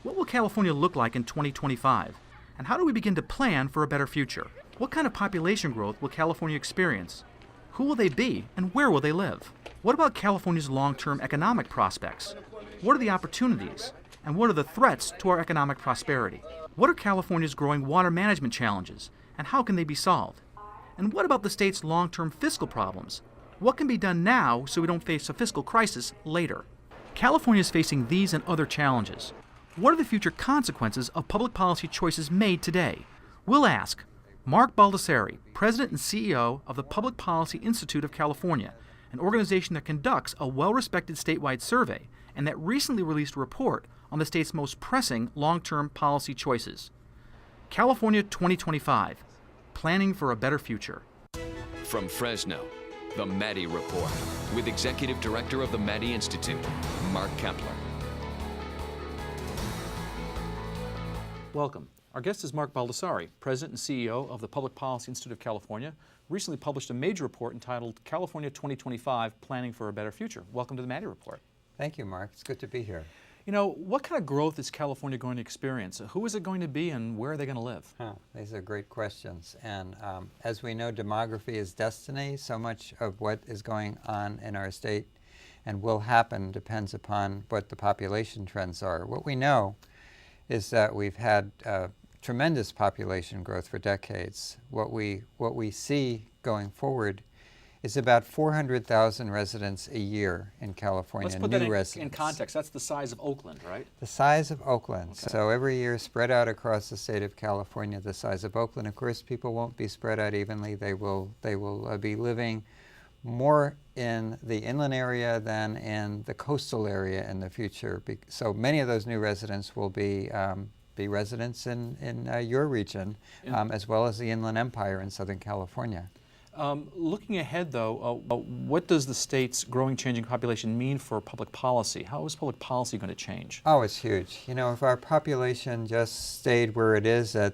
What will California look like in 2025? And how do we begin to plan for a better future? What kind of population growth will California experience? Who will they be and where will they live? What about California's long-term economic prospects? What are the opportunities? And what are the threats to our economic prosperity? What are California's growing water management challenges and how can they be solved? And what about the state's long-term fiscal problems? What can be done now so we don't face a fiscal crisis later? California is facing these and other challenges. What are the future consequences of public policy choices made today? We'll ask Mark Baldassarri, President and CEO of the Public Policy Institute of California, an organization that conducts a well-respected statewide survey and that recently released a report on the state's most pressing long-term policy choices. California 2025, Planning for a Better Future. From Fresno, the Maddy Report, with Executive Director of the Maddy Institute, Mark Kepler. Welcome. Our guest is Mark Baldassarri, President and CEO of the Public Policy Institute of California, recently published a major report entitled California 2025, Planning for a Better Future. Welcome to the Maddy Report. Thank you, Mark. It's good to be here. You know, what kind of growth is California going to experience? Who is it going to be and where are they going to live? These are great questions. And as we know, demography is destiny. So much of what is going on in our state and will happen depends upon what the population trends are. What we know is that we've had tremendous population growth for decades. What we see going forward is about 400,000 residents a year in California. Let's put that in context. That's the size of Oakland, right? The size of Oakland. Okay. So every year spread out across the state of California, the size of Oakland. Of course, people won't be spread out evenly. They will be living more in the inland area than in the coastal area in the future. So many of those new residents will be residents in your region, as well as the Inland Empire in Southern California. Looking ahead, though, what does the state's growing, changing population mean for public policy? How is public policy going to change? Oh, it's huge. You know, if our population just stayed where it is at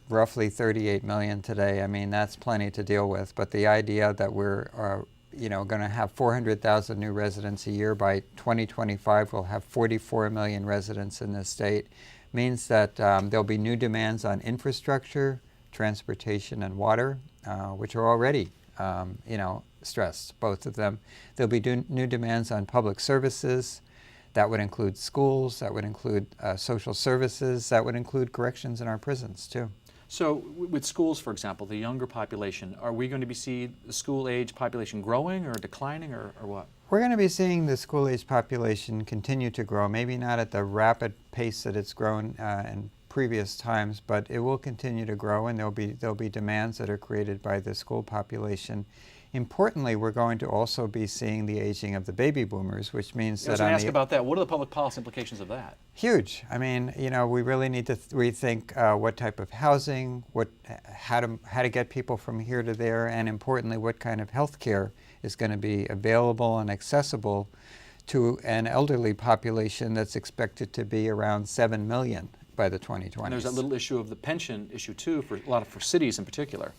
roughly 38 million today, I mean, that's plenty to deal with. But the idea that we're going to have 400,000 new residents a year by 2025, we'll have 44 million residents in this state, means that there'll be new demands on infrastructure, transportation, and water, which are already, stressed, both of them. There'll be new demands on public services. That would include schools, that would include social services, that would include corrections in our prisons, too. So with schools, for example, the younger population, are we going to see the school-age population growing or declining or what? We're going to be seeing the school-age population continue to grow, maybe not at the rapid pace that it's grown in previous times, but it will continue to grow, and there'll be demands that are created by the school population. Importantly, we're going to also be seeing the aging of the baby boomers, which means that I was going to ask about that. What are the public policy implications of that? Huge. I mean, we really need to rethink what type of housing, how to get people from here to there, and importantly, what kind of health care is going to be available and accessible to an elderly population that's expected to be around 7 million by the 2020s. And there's that little issue of the pension issue too, for cities in particular.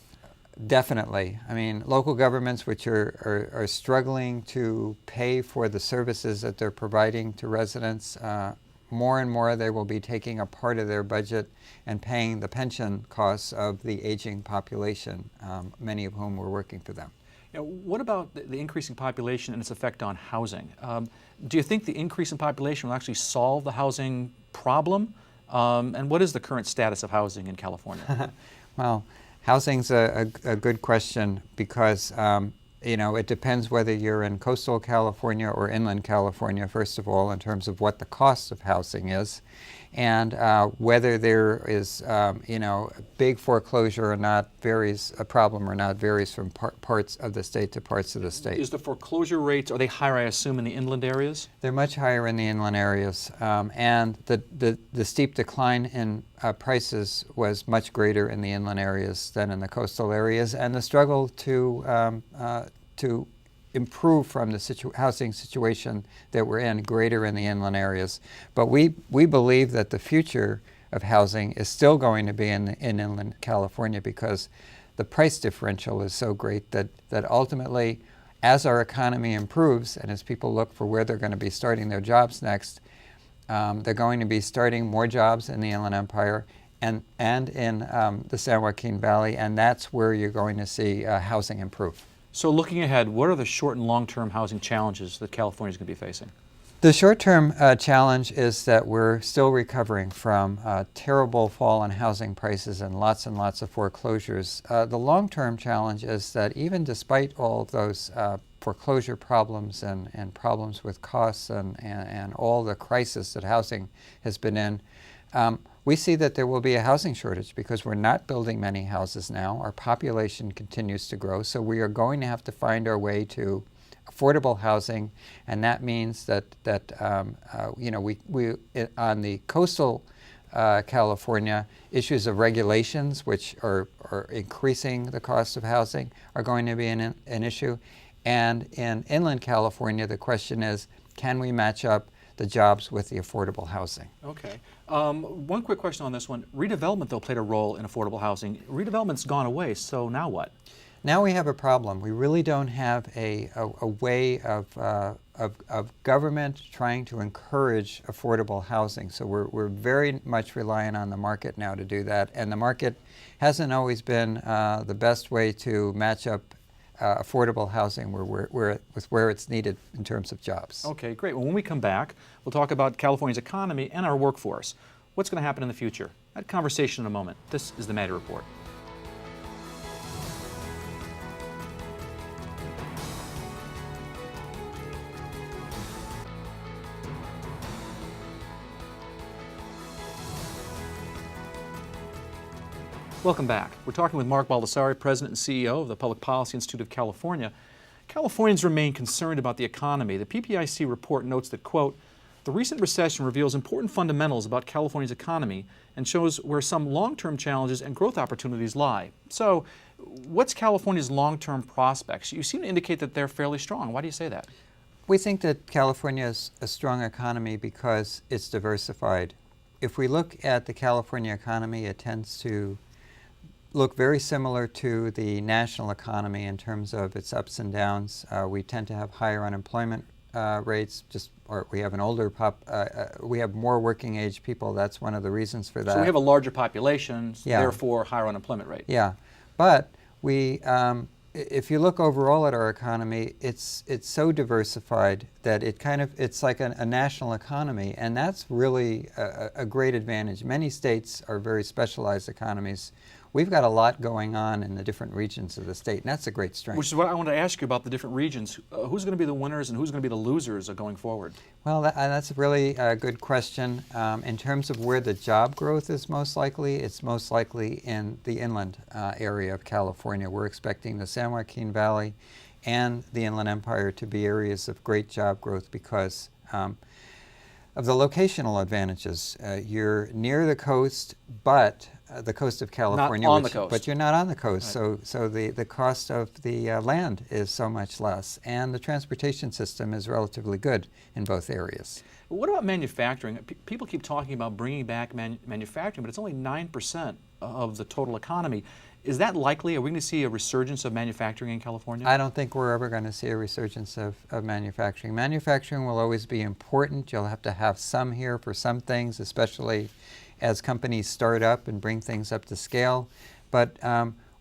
Definitely. I mean, local governments which are struggling to pay for the services that they're providing to residents, more and more they will be taking a part of their budget and paying the pension costs of the aging population, many of whom were working for them. What about the increasing population and its effect on housing? Do you think the increase in population will actually solve the housing problem? And what is the current status of housing in California? Well, housing's a good question because it depends whether you're in coastal California or inland California, first of all, in terms of what the cost of housing is, and whether there is big foreclosure or not varies from parts of the state to parts of the state. Is the foreclosure rates, are they higher, I assume, in the inland areas? They're much higher in the inland areas, and the steep decline in prices was much greater in the inland areas than in the coastal areas, and the struggle to improve from the housing situation that we're in greater in the inland areas. But we believe that the future of housing is still going to be in inland California because the price differential is so great that ultimately, as our economy improves and as people look for where they're going to be starting their jobs next, They're going to be starting more jobs in the Inland Empire and in the San Joaquin Valley, and that's where you're going to see housing improve. So looking ahead, what are the short and long-term housing challenges that California is going to be facing? The short-term challenge is that we're still recovering from terrible fall in housing prices and lots of foreclosures. The long-term challenge is that even despite all of those foreclosure problems and problems with costs and all the crisis that housing has been in, we see that there will be a housing shortage because we're not building many houses now. Our population continues to grow, so we are going to have to find our way to affordable housing, and that means that we on the coastal California, issues of regulations, which are increasing the cost of housing, are going to be an issue. And in inland California, the question is, can we match up the jobs with the affordable housing? Okay. One quick question on this one. Redevelopment, though, played a role in affordable housing. Redevelopment's gone away, so now what? Now we have a problem. We really don't have a way of government trying to encourage affordable housing. So we're very much reliant on the market now to do that. And the market hasn't always been the best way to match up affordable housing with where it's needed in terms of jobs. Okay, great. Well, when we come back, we'll talk about California's economy and our workforce. What's going to happen in the future? That conversation in a moment. This is the Maddy Report. Welcome back. We're talking with Mark Baldassarri, President and CEO of the Public Policy Institute of California. Californians remain concerned about the economy. The PPIC report notes that, quote, the recent recession reveals important fundamentals about California's economy and shows where some long-term challenges and growth opportunities lie. So, what's California's long-term prospects? You seem to indicate that they're fairly strong. Why do you say that? We think that California is a strong economy because it's diversified. If we look at the California economy, it tends to look very similar to the national economy in terms of its ups and downs. We tend to have higher unemployment rates, or we have an older we have more working age people. That's one of the reasons for that. So we have a larger population, yeah. Therefore higher unemployment rate. Yeah, but if you look overall at our economy, it's so diversified that it's like a national economy, and that's really a great advantage. Many states are very specialized economies. We've got a lot going on in the different regions of the state, and that's a great strength. Which is what I want to ask you about the different regions. Who's going to be the winners and who's going to be the losers going forward? Well, that's a really good question. In terms of where the job growth is most likely, it's most likely in the inland area of California. We're expecting the San Joaquin Valley and the Inland Empire to be areas of great job growth because of the locational advantages. You're near the coast, but the coast of California, not on the coast. But you're not on the coast, right. so the cost of the land is so much less, and the transportation system is relatively good in both areas. What about manufacturing? People keep talking about bringing back manufacturing, but it's only 9% of the total economy. Is that likely? Are we going to see a resurgence of manufacturing in California? I don't think we're ever going to see a resurgence of manufacturing. Manufacturing will always be important. You'll have to have some here for some things, especially as companies start up and bring things up to scale. But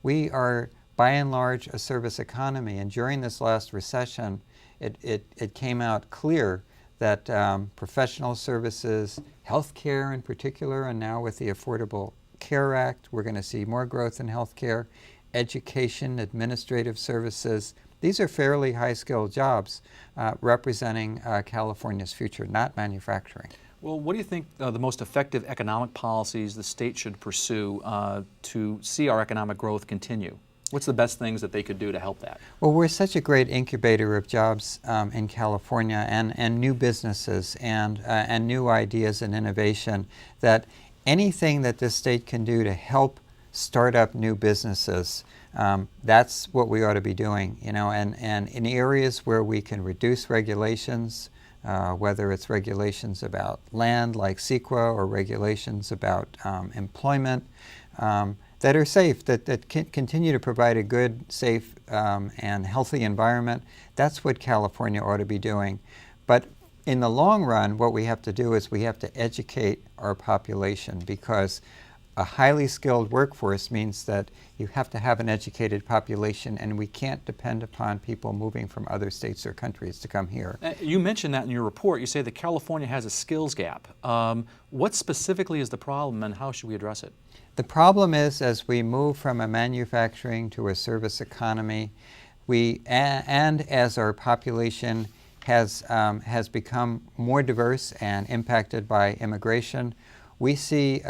we are, by and large, a service economy. And during this last recession, it came out clear that professional services, healthcare in particular, and now with the Affordable Care Act, we're going to see more growth in healthcare, education, administrative services. These are fairly high-skilled jobs representing California's future, not manufacturing. Well, what do you think the most effective economic policies the state should pursue to see our economic growth continue? What's the best things that they could do to help that? Well, we're such a great incubator of jobs in California and new businesses and new ideas and innovation that anything that this state can do to help start up new businesses, that's what we ought to be doing, and in areas where we can reduce regulations, whether it's regulations about land like CEQA or regulations about employment that are safe, that can continue to provide a good, safe, and healthy environment. That's what California ought to be doing. But in the long run, what we have to do is we have to educate our population, because a highly skilled workforce means that you have to have an educated population, and we can't depend upon people moving from other states or countries to come here. You mentioned that in your report. You say that California has a skills gap. What specifically is the problem, and how should we address it? The problem is, as we move from a manufacturing to a service economy, and as our population has become more diverse and impacted by immigration, we see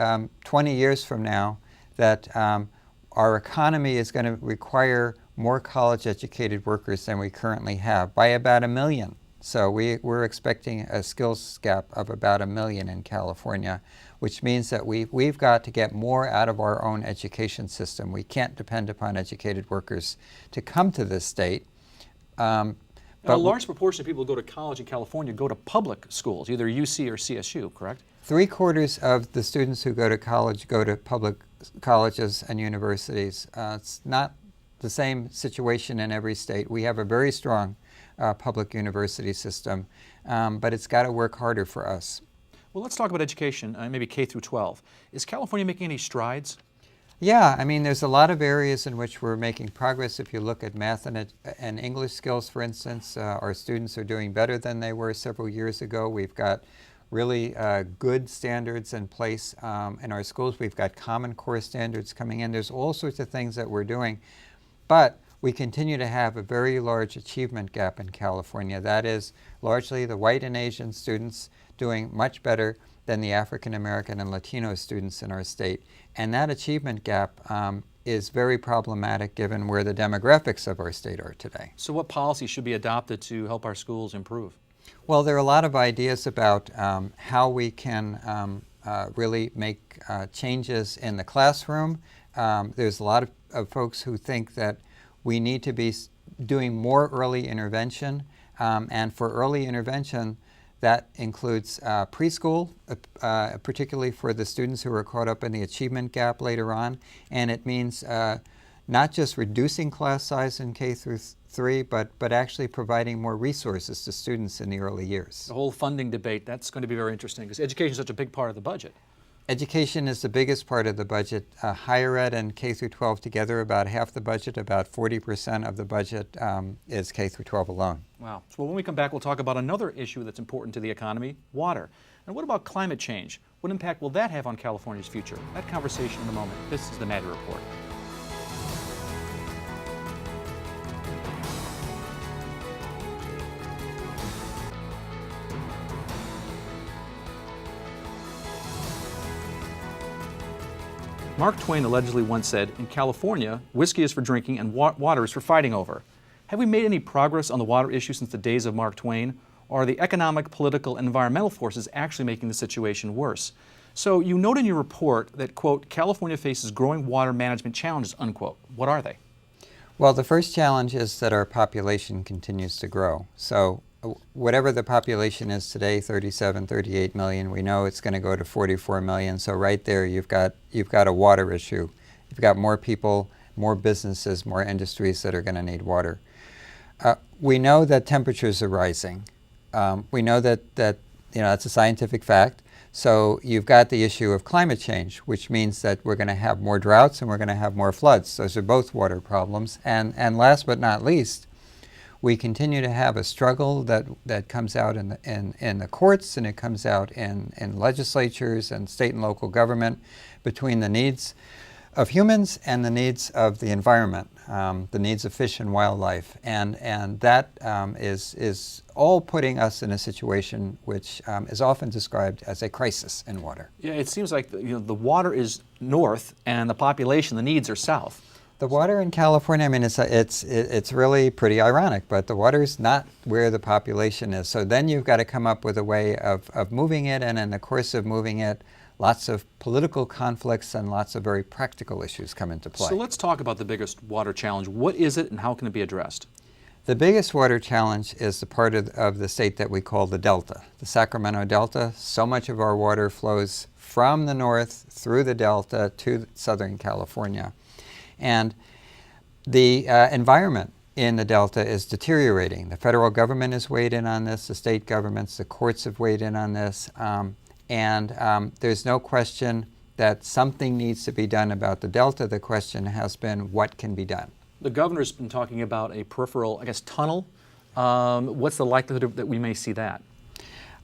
20 years from now that our economy is going to require more college-educated workers than we currently have, by about 1 million. So we're expecting a skills gap of about 1 million in California, which means that we've got to get more out of our own education system. We can't depend upon educated workers to come to this state. But a large proportion of people who go to college in California go to public schools, either UC or CSU, correct? 3/4 of the students who go to college go to public colleges and universities. It's not the same situation in every state. We have a very strong public university system, but it's got to work harder for us. Well, let's talk about education, maybe K through 12. Is California making any strides? Yeah, I mean, there's a lot of areas in which we're making progress. If you look at math and English skills, for instance, our students are doing better than they were several years ago. We've got really good standards in place in our schools. We've got Common Core standards coming in. There's all sorts of things that we're doing. But we continue to have a very large achievement gap in California. That is largely the white and Asian students doing much better than the African American and Latino students in our state. And that achievement gap is very problematic given where the demographics of our state are today. So what policies should be adopted to help our schools improve? Well, there are a lot of ideas about how we can really make changes in the classroom. There's a lot of folks who think that we need to be doing more early intervention. And for early intervention, that includes preschool, particularly for the students who are caught up in the achievement gap later on. And it means not just reducing class size in K through 3, but actually providing more resources to students in the early years. The whole funding debate, that's going to be very interesting, because education is such a big part of the budget. Education is the biggest part of the budget. Higher ed and K through 12 together, about half the budget, about 40% of the budget is K through 12 alone. Wow. So when we come back, we'll talk about another issue that's important to the economy, water. And what about climate change? What impact will that have on California's future? That conversation in a moment. This is the Maddy Report. Mark Twain allegedly once said, in California, whiskey is for drinking and water is for fighting over. Have we made any progress on the water issue since the days of Mark Twain? Or are the economic, political, and environmental forces actually making the situation worse? So you note in your report that, quote, California faces growing water management challenges, unquote. What are they? Well, the first challenge is that our population continues to grow. So whatever the population is today, 37, 38 million, we know it's going to go to 44 million. So right there, you've got a water issue. You've got more people, more businesses, more industries that are going to need water. We know that temperatures are rising. We know that that's a scientific fact. So you've got the issue of climate change, which means that we're going to have more droughts and we're going to have more floods. Those are both water problems. And last but not least, we continue to have a struggle that comes out in the courts, and it comes out in legislatures and state and local government between the needs of humans and the needs of the environment, the needs of fish and wildlife. And that is all putting us in a situation which is often described as a crisis in water. Yeah, it seems like the water is north and the population, the needs are south. The water in California, I mean, it's really pretty ironic, but the water's not where the population is. So then you've got to come up with a way of moving it, and in the course of moving it, lots of political conflicts and lots of very practical issues come into play. So let's talk about the biggest water challenge. What is it and how can it be addressed? The biggest water challenge is the part of the state that we call the Delta, the Sacramento Delta. So much of our water flows from the north through the Delta to Southern California. And the environment in the Delta is deteriorating. The federal government has weighed in on this, the state governments, the courts have weighed in on this, and there's no question that something needs to be done about the Delta. The question has been, what can be done? The governor's been talking about a peripheral, I guess, tunnel. What's the likelihood that we may see that?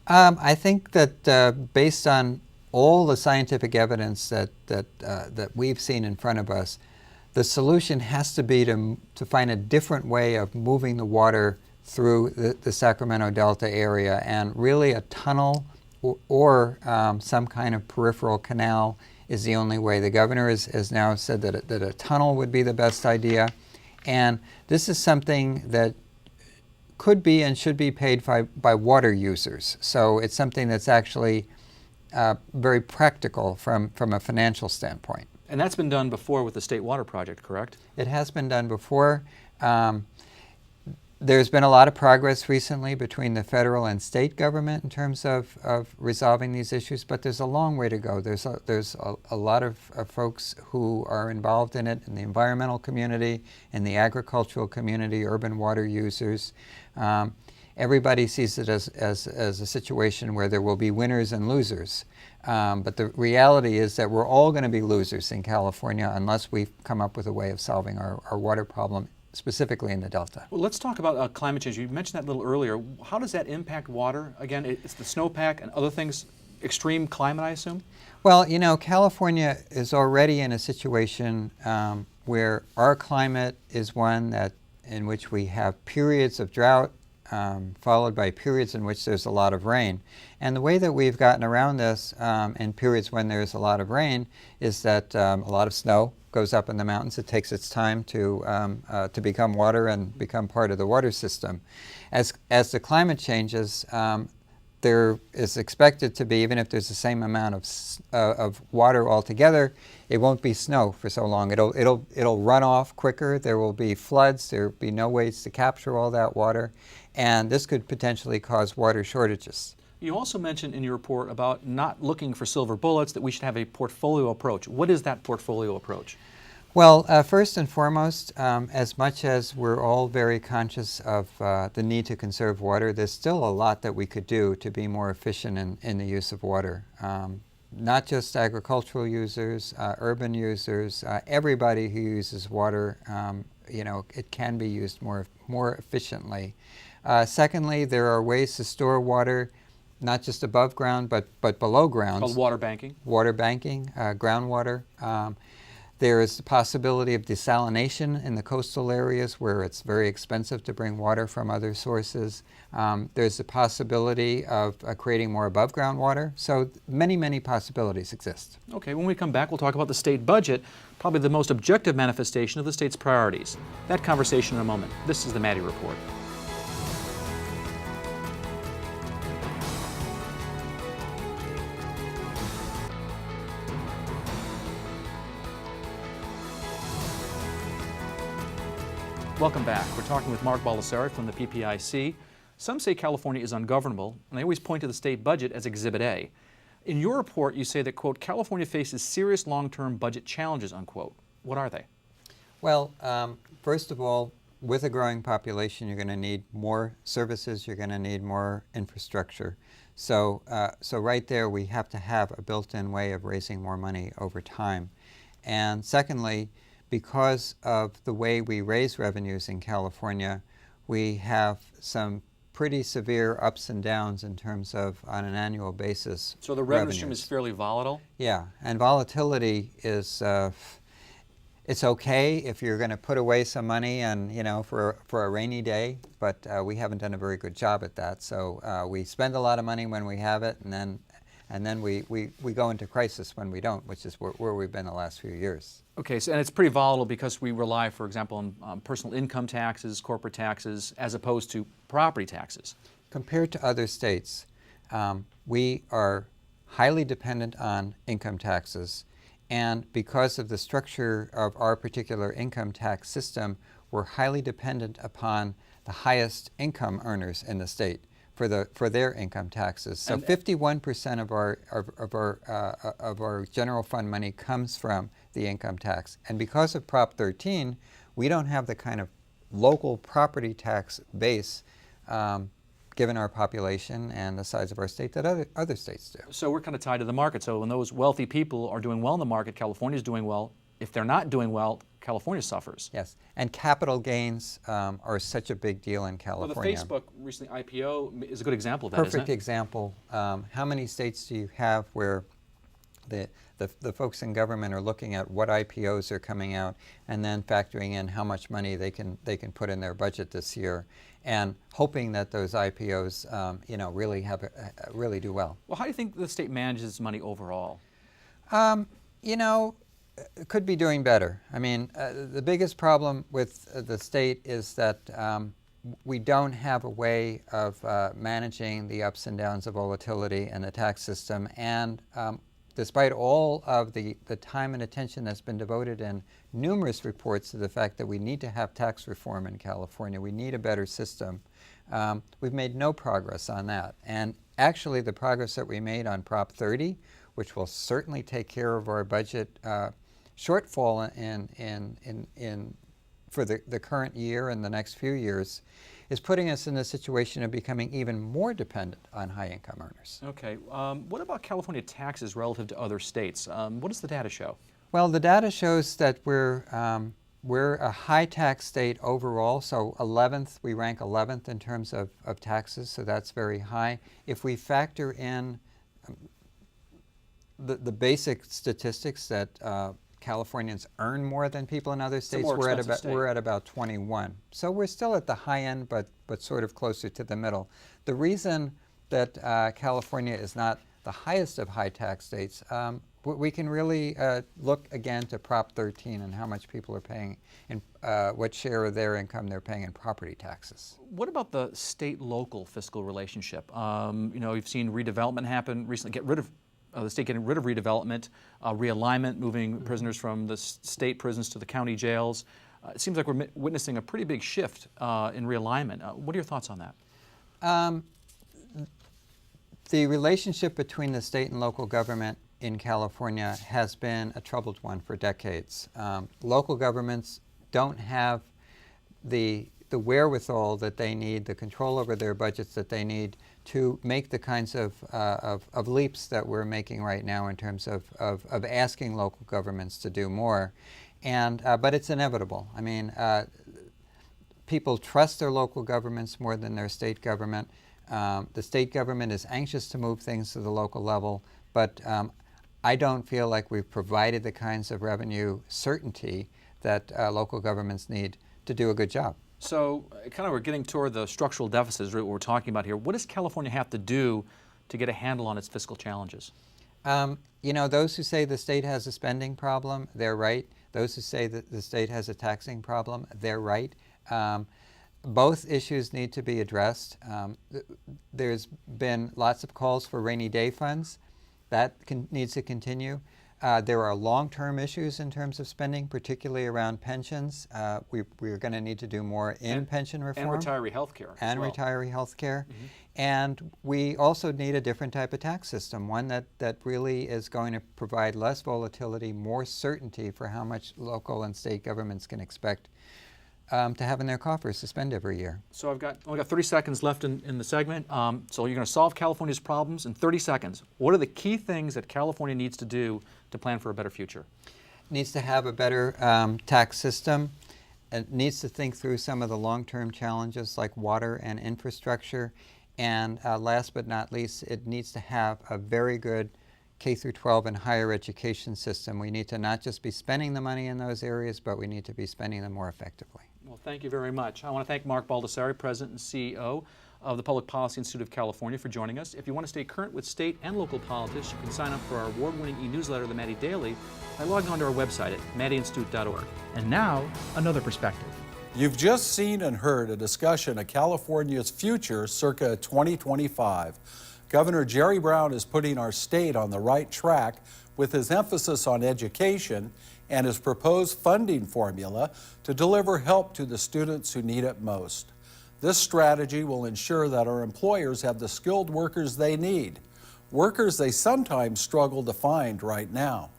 I think that based on all the scientific evidence that we've seen in front of us, the solution has to be to find a different way of moving the water through the Sacramento Delta area, and really a tunnel or some kind of peripheral canal is the only way. The governor has now said that a tunnel would be the best idea, and this is something that could be and should be paid by water users. So it's something that's actually very practical from a financial standpoint. And that's been done before with the State Water Project, correct? It has been done before. There's been a lot of progress recently between the federal and state government in terms of resolving these issues, but there's a long way to go. There's a lot of folks who are involved in it, in the environmental community, in the agricultural community, urban water users. Everybody sees it as a situation where there will be winners and losers. But the reality is that we're all going to be losers in California unless we come up with a way of solving our water problem, specifically in the Delta. Well, let's talk about climate change. You mentioned that a little earlier. How does that impact water? Again, it's the snowpack and other things, extreme climate, I assume? Well, you know, California is already in a situation where our climate is one in which we have periods of drought, followed by periods in which there's a lot of rain. And the way that we've gotten around this in periods when there's a lot of rain is that a lot of snow goes up in the mountains. It takes its time to become water and become part of the water system. As the climate changes, there is expected to be, even if there's the same amount of water altogether, it won't be snow for so long. It'll run off quicker. There will be floods. There will be no ways to capture all that water, and this could potentially cause water shortages. You also mentioned in your report about not looking for silver bullets, that we should have a portfolio approach. What is that portfolio approach? Well, first and foremost, as much as we're all very conscious of the need to conserve water, there's still a lot that we could do to be more efficient in the use of water. Not just agricultural users, urban users, everybody who uses water, you know, it can be used more efficiently. Secondly, there are ways to store water, not just above ground, but below ground. Called water banking. Water banking, groundwater. There is the possibility of desalination in the coastal areas where it's very expensive to bring water from other sources. There's the possibility of creating more above ground water. So many, many possibilities exist. Okay, when we come back, we'll talk about the state budget, probably the most objective manifestation of the state's priorities. That conversation in a moment. This is the Maddy Report. Welcome back. We're talking with Mark Baldassarri from the PPIC. Some say California is ungovernable, and they always point to the state budget as Exhibit A. In your report, you say that, quote, California faces serious long-term budget challenges, unquote. What are they? Well, first of all, with a growing population, you're going to need more services, you're going to need more infrastructure. So right there, we have to have a built-in way of raising more money over time. And secondly, because of the way we raise revenues in California, we have some pretty severe ups and downs in terms of, on an annual basis, so the revenue stream is fairly volatile? Yeah, and volatility is, it's okay if you're going to put away some money and, you know, for a rainy day, but we haven't done a very good job at that. So we spend a lot of money when we have it, and then we go into crisis when we don't, which is where we've been the last few years. Okay, so, and it's pretty volatile because we rely, for example, on personal income taxes, corporate taxes, as opposed to property taxes. Compared to other states, we are highly dependent on income taxes, and because of the structure of our particular income tax system, we're highly dependent upon the highest income earners in the state for their income taxes. So 51% of our general fund money comes from the income tax. And because of Prop 13, we don't have the kind of local property tax base, given our population and the size of our state, that other states do. So we're kind of tied to the market. So when those wealthy people are doing well in the market, California's doing well. If they're not doing well, California suffers. Yes, and capital gains are such a big deal in California. Well, the Facebook recently IPO is a good example of that, isn't it? Perfect example. How many states do you have where the folks in government are looking at what IPOs are coming out and then factoring in how much money they can put in their budget this year, and hoping that those IPOs really do well? Well, how do you think the state manages money overall? It could be doing better. I mean, the biggest problem with the state is that we don't have a way of managing the ups and downs of volatility in the tax system. And despite all of the time and attention that's been devoted in numerous reports to the fact that we need to have tax reform in California, we need a better system, we've made no progress on that. And actually, the progress that we made on Prop 30, which will certainly take care of our budget shortfall for the current year and the next few years, is putting us in a situation of becoming even more dependent on high-income earners. Okay. What about California taxes relative to other states? What does the data show? Well, the data shows that we're a high-tax state overall, so we rank 11th in terms of taxes, so that's very high. If we factor in the basic statistics that Californians earn more than people in other states, we're at about 21. So we're still at the high end, but sort of closer to the middle. The reason that California is not the highest of high tax states, we can really look again to Prop 13 and how much people are paying, and what share of their income they're paying in property taxes. What about the state-local fiscal relationship? You've seen redevelopment happen recently, the state getting rid of redevelopment, realignment, moving prisoners from the state prisons to the county jails. It seems like we're witnessing a pretty big shift in realignment. What are your thoughts on that? The relationship between the state and local government in California has been a troubled one for decades. Local governments don't have the wherewithal that they need, the control over their budgets that they need to make the kinds of leaps that we're making right now in terms of asking local governments to do more. But it's inevitable. I mean, people trust their local governments more than their state government. The state government is anxious to move things to the local level, but I don't feel like we've provided the kinds of revenue certainty that local governments need to do a good job. So kind of we're getting toward the structural deficits, what we're talking about here. What does California have to do to get a handle on its fiscal challenges? Those who say the state has a spending problem, they're right. Those who say that the state has a taxing problem, they're right. Both issues need to be addressed. There's been lots of calls for rainy day funds. That needs to continue. There are long-term issues in terms of spending, particularly around pensions. We're going to need to do more in pension reform. And retiree health care. And retiree health care. Mm-hmm. And we also need a different type of tax system, one that really is going to provide less volatility, more certainty for how much local and state governments can expect to have in their coffers to spend every year. So I've only got 30 seconds left in the segment. So you're going to solve California's problems in 30 seconds. What are the key things that California needs to do to plan for a better future? It needs to have a better tax system. It needs to think through some of the long-term challenges like water and infrastructure. And last but not least, it needs to have a very good K through 12 and higher education system. We need to not just be spending the money in those areas, but we need to be spending them more effectively. Well, thank you very much. I want to thank Mark Baldassarri, President and CEO of the Public Policy Institute of California, for joining us. If you want to stay current with state and local politics, you can sign up for our award-winning e-newsletter, The Maddy Daily, by logging on to our website at maddyinstitute.org. And now, another perspective. You've just seen and heard a discussion of California's future circa 2025. Governor Jerry Brown is putting our state on the right track with his emphasis on education and his proposed funding formula to deliver help to the students who need it most. This strategy will ensure that our employers have the skilled workers they need, workers they sometimes struggle to find right now.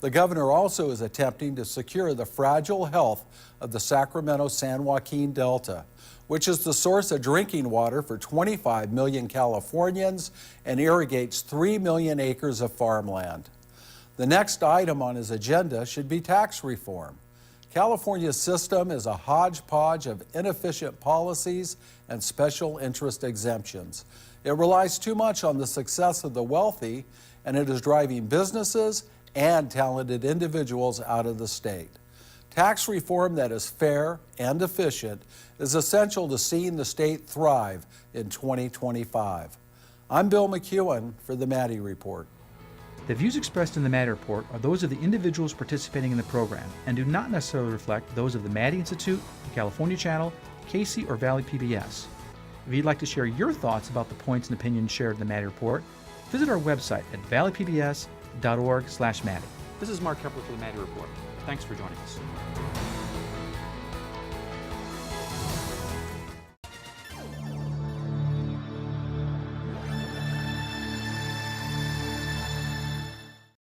The governor also is attempting to secure the fragile health of the Sacramento-San Joaquin Delta, which is the source of drinking water for 25 million Californians and irrigates 3 million acres of farmland. The next item on his agenda should be tax reform. California's system is a hodgepodge of inefficient policies and special interest exemptions. It relies too much on the success of the wealthy, and it is driving businesses and talented individuals out of the state. Tax reform that is fair and efficient is essential to seeing the state thrive in 2025. I'm Bill McEwen for the Maddy Report. The views expressed in the Maddy Report are those of the individuals participating in the program and do not necessarily reflect those of the Maddy Institute, the California Channel, Casey, or Valley PBS. If you'd like to share your thoughts about the points and opinions shared in the Maddy Report, visit our website at valleypbs.org/Maddy. This is Mark Kepler for the Maddy Report. Thanks for joining us.